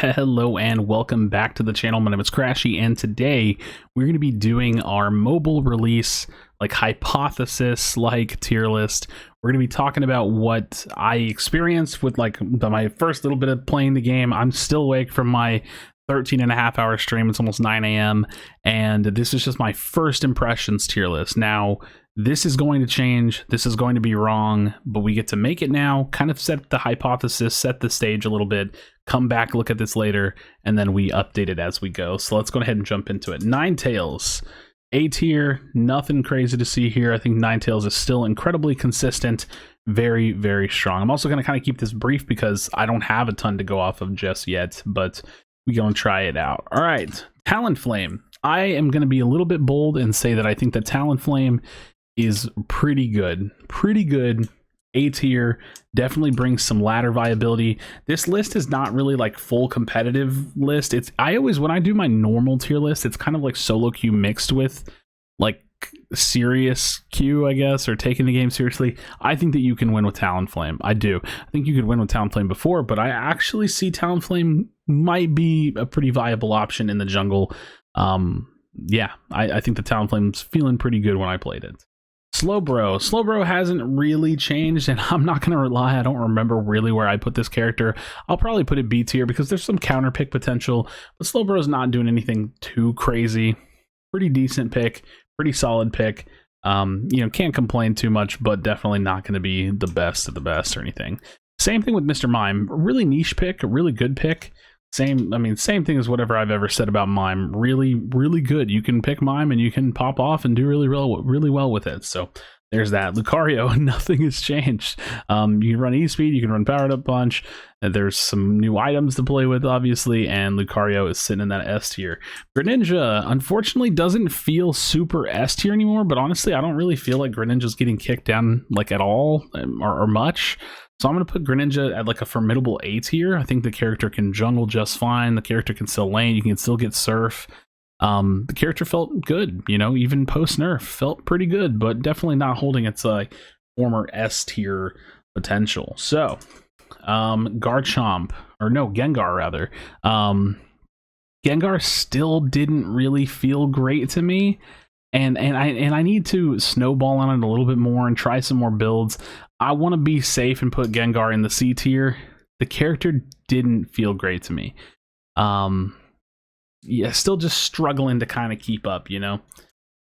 Hello and welcome back to the channel. My name is Krashy, and today we're going to be doing our mobile release, like hypothesis, like tier list. We're going to be talking about what I experienced with my first little bit of playing the game. I'm still awake from my 13.5-hour stream. It's almost 9 a.m. and this is just my first impressions tier list. Now, this is going to change. This is going to be wrong, but we get to make it now, kind of set the hypothesis, set the stage a little bit, come back, look at this later, and then we update it as we go. So let's go ahead and jump into it. Ninetales, A tier, nothing crazy to see here. I think Ninetales is still incredibly consistent, very, very strong. I'm also going to kind of keep this brief because I don't have a ton to go off of just yet, but we're going to try it out. All right, Talonflame. I am going to be a little bit bold and say that I think that Talonflame is pretty good. A tier, definitely brings some ladder viability. This list is not really like full competitive list. When I do my normal tier list, it's kind of like solo queue mixed with like serious queue, I guess, or taking the game seriously. I think that you can win with Talonflame. I do. I think you could win with Talonflame before, but I actually see Talonflame might be a pretty viable option in the jungle. Yeah, I think the Talonflame's feeling pretty good when I played it. Slowbro hasn't really changed, and I'm not going to rely. I don't remember really where I put this character. I'll probably put it B tier because there's some counter pick potential, but Slowbro's not doing anything too crazy. Pretty decent pick, pretty solid pick. Can't complain too much, but definitely not going to be the best of the best or anything. Same thing with Mr. Mime. A really niche pick, a really good pick. Same thing as whatever I've ever said about Mime. Really, really good. You can pick Mime and you can pop off and do really well with it. So there's that. Lucario, nothing has changed. You can run E-Speed, you can run Powered Up Punch. There's some new items to play with, obviously, and Lucario is sitting in that S tier. Greninja, unfortunately, doesn't feel super S tier anymore, but honestly, I don't really feel like Greninja's getting kicked down like at all or much. So I'm going to put Greninja at like a formidable A tier. I think the character can jungle just fine. The character can still lane. You can still get surf. The character felt good, even post nerf felt pretty good, but definitely not holding its former S tier potential. So Garchomp, or no, Gengar rather. Gengar still didn't really feel great to me. And I need to snowball on it a little bit more and try some more builds. I want to be safe and put Gengar in the C tier. The character didn't feel great to me. Yeah, still just struggling to kind of keep up,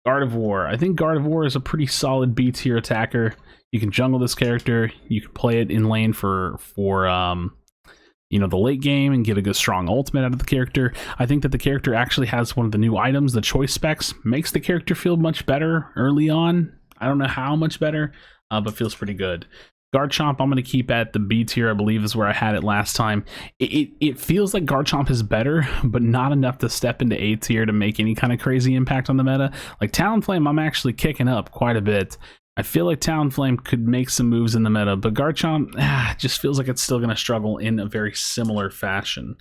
Gardevoir. I think Gardevoir is a pretty solid B tier attacker. You can jungle this character. You can play it in lane for the late game and get a good strong ultimate out of the character. I think that the character actually has one of the new items. The choice specs makes the character feel much better early on. I don't know how much better, but feels pretty good. Garchomp, I'm going to keep at the B tier, I believe is where I had it last time. It feels like Garchomp is better, but not enough to step into A tier to make any kind of crazy impact on the meta. Like Talonflame, I'm actually kicking up quite a bit. I feel like Talonflame could make some moves in the meta, but Garchomp just feels like it's still going to struggle in a very similar fashion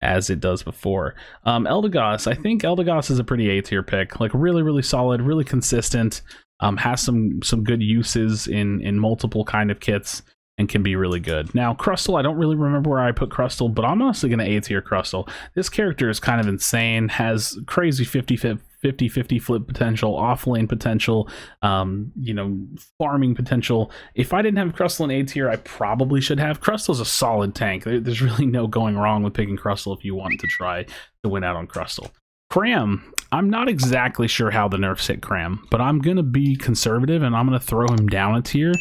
as it does before. Eldegoss, I think Eldegoss is a pretty A tier pick. Like really, really solid, really consistent. Has some good uses in multiple kind of kits and can be really good. Now, Crustle, I don't really remember where I put Crustle, but I'm honestly going to A tier Crustle. This character is kind of insane, has crazy 50-50 flip potential, offlane potential, farming potential. If I didn't have Crustle in A tier, I probably should have. Crustle's a solid tank. There's really no going wrong with picking Crustle if you want to try to win out on Crustle. Cram, I'm not exactly sure how the nerfs hit Cram, but I'm going to be conservative and I'm going to throw him down a tier.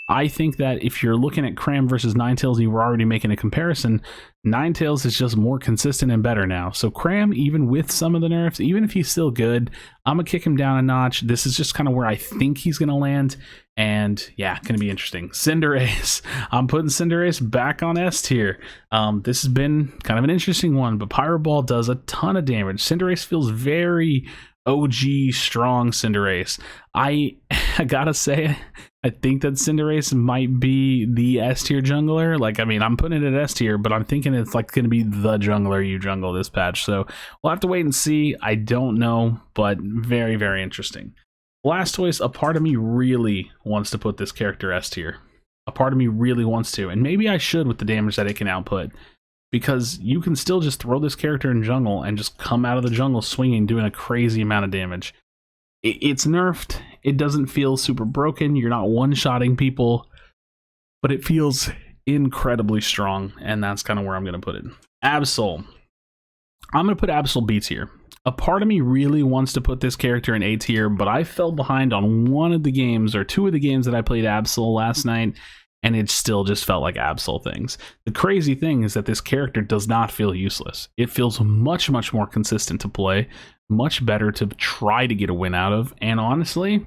I think that if you're looking at Cram versus Ninetales and you were already making a comparison, Ninetales is just more consistent and better now. So Cram, even with some of the nerfs, even if he's still good, I'm going to kick him down a notch. This is just kind of where I think he's going to land. And yeah, going to be interesting. Cinderace. I'm putting Cinderace back on S tier. This has been kind of an interesting one, but Pyro Ball does a ton of damage. Cinderace feels very OG strong Cinderace. I gotta say, I think that Cinderace might be the S tier jungler. I'm putting it at S tier, but I'm thinking it's like going to be the jungler you jungle this patch. So we'll have to wait and see. I don't know, but very, very interesting. Blastoise, a part of me really wants to put this character S tier. A part of me really wants to, and maybe I should with the damage that it can output, because you can still just throw this character in jungle and just come out of the jungle swinging, doing a crazy amount of damage. It's nerfed. It doesn't feel super broken. You're not one-shotting people, but it feels incredibly strong, and that's kind of where I'm going to put it. Absol. I'm going to put Absol B tier. A part of me really wants to put this character in A tier, but I fell behind on one of the games, or two of the games that I played Absol last night, and it still just felt like Absol things. The crazy thing is that this character does not feel useless. It feels much, much more consistent to play, much better to try to get a win out of, and honestly,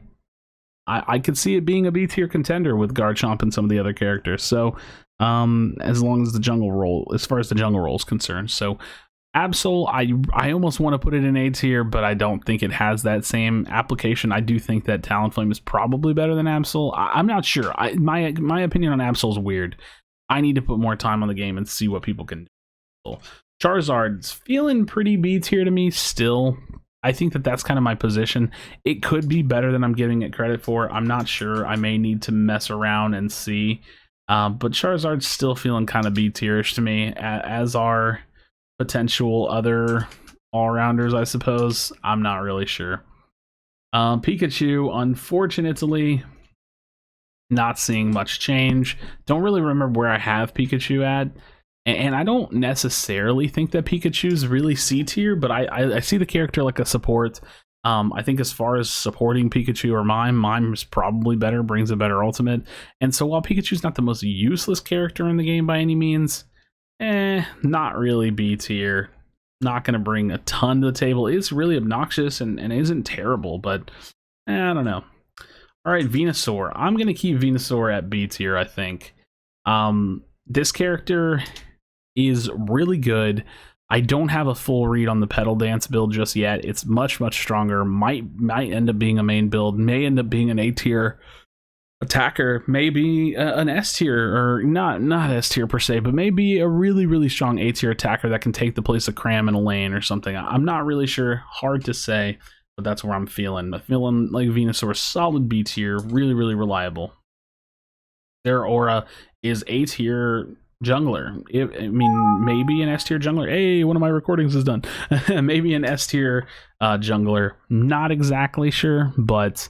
I could see it being a B tier contender with Garchomp and some of the other characters. So, as long as the jungle role, as far as the jungle role is concerned. So, Absol, I almost want to put it in A tier, but I don't think it has that same application. I do think that Talonflame is probably better than Absol. I'm not sure. My opinion on Absol is weird. I need to put more time on the game and see what people can do. Charizard's feeling pretty B tier to me still. I think that that's kind of my position. It could be better than I'm giving it credit for. I'm not sure. I may need to mess around and see. But Charizard's still feeling kind of B tierish to me, as are potential other all-rounders, I suppose. I'm not really sure. Pikachu, unfortunately, not seeing much change. Don't really remember where I have Pikachu at. And I don't necessarily think that Pikachu's really C tier, but I see the character like a support. I think as far as supporting Pikachu or Mime is probably better, brings a better ultimate. And so while Pikachu's not the most useless character in the game by any means, not really B tier. Not going to bring a ton to the table. It's really obnoxious and isn't terrible, but I don't know. All right, Venusaur. I'm going to keep Venusaur at B tier, I think. This character is really good. I don't have a full read on the Petal Dance build just yet. It's much, much stronger. Might end up being a main build. May end up being an A tier attacker. Maybe an S tier, or not S tier per se, but maybe a really, really strong A tier attacker that can take the place of Cram in a lane or something. I'm not really sure. Hard to say, but that's where I'm feeling. I'm feeling like Venusaur, solid B tier, really, really reliable. Their Aura is A tier jungler. I mean, maybe an S tier jungler. Hey, one of my recordings is done. Maybe an S tier jungler. Not exactly sure, but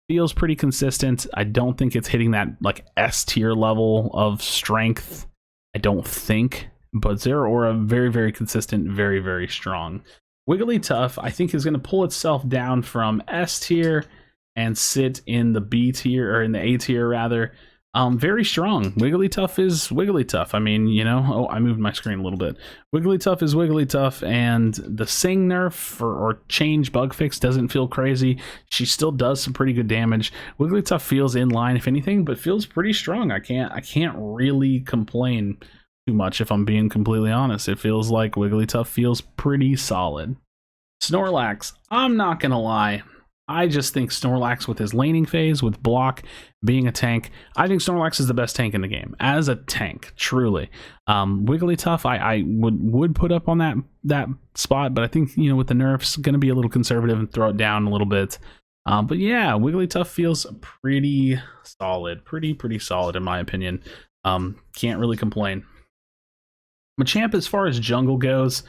feels pretty consistent. I don't think it's hitting that like S tier level of strength. I don't think, but Zero Aura, very, very consistent, very, very strong. Wigglytuff, I think, is going to pull itself down from S tier and sit in the B tier, or in the A tier rather. Very strong. Wigglytuff is Wigglytuff. I mean, you know, oh, I moved my screen a little bit. Wigglytuff is Wigglytuff, and the Sing nerf or change bug fix doesn't feel crazy. She still does some pretty good damage. Wigglytuff feels in line, if anything, but feels pretty strong. I can't really complain too much, if I'm being completely honest. It feels like Wigglytuff feels pretty solid. Snorlax, I'm not gonna lie. I just think Snorlax, with his laning phase, with block, being a tank, I think Snorlax is the best tank in the game. As a tank, truly. Wigglytuff, I would put up on that spot, but I think, you know, with the nerfs, going to be a little conservative and throw it down a little bit. But yeah, Wigglytuff feels pretty solid. Pretty solid, in my opinion. Can't really complain. Machamp, as far as jungle goes,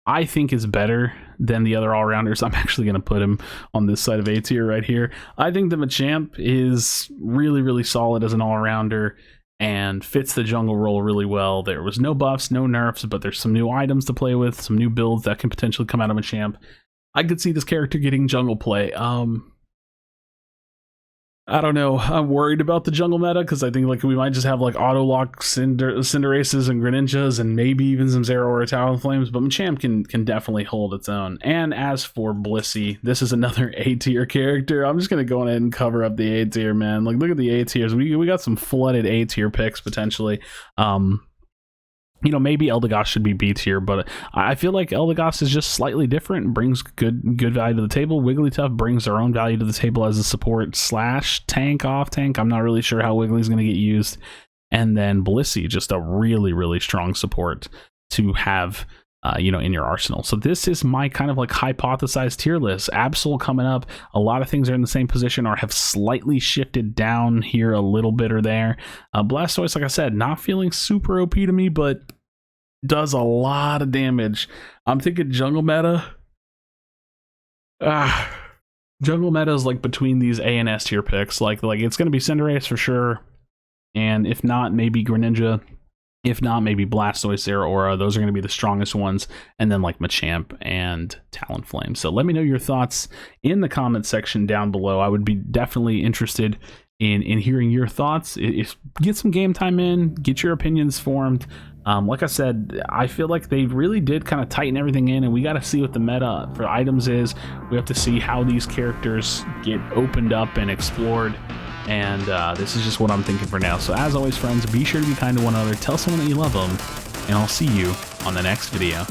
I think is better than the other all-rounders. I'm actually going to put him on this side of A tier right here. I think the Machamp is really, really solid as an all-rounder and fits the jungle role really well. There was no buffs, no nerfs, but there's some new items to play with, some new builds that can potentially come out of Machamp. I could see this character getting jungle play. I don't know. I'm worried about the jungle meta because I think like we might just have like auto lock Cinderaces and Greninjas and maybe even some Zero or Talonflames, but Machamp can definitely hold its own. And as for Blissey, this is another A tier character. I'm just gonna go ahead and cover up the A tier, man. Like, look at the A tiers. We got some flooded A tier picks potentially. You know, maybe Eldegoss should be B tier, but I feel like Eldegoss is just slightly different and brings good value to the table. Wigglytuff brings their own value to the table as a support / tank off tank. I'm not really sure how Wiggly's going to get used. And then Blissey, just a really, really strong support to have, you know, in your arsenal. So this is my kind of like hypothesized tier list. Absol coming up. A lot of things are in the same position or have slightly shifted down here a little bit or there. Blastoise, like I said, not feeling super OP to me, but does a lot of damage. I'm thinking jungle meta. Jungle meta is like between these A and S tier picks. Like it's going to be Cinderace for sure. And if not, maybe Greninja. If not, maybe Blastoise, Aura. Those are going to be the strongest ones. And then like Machamp and Talonflame. So let me know your thoughts in the comment section down below. I would be definitely interested in hearing your thoughts. Get some game time in, get your opinions formed. Like I said, I feel like they really did kind of tighten everything in, and we got to see what the meta for items is. We have to see how these characters get opened up and explored. And this is just what I'm thinking for now. So as always, friends, be sure to be kind to one another, tell someone that you love them, and I'll see you on the next video.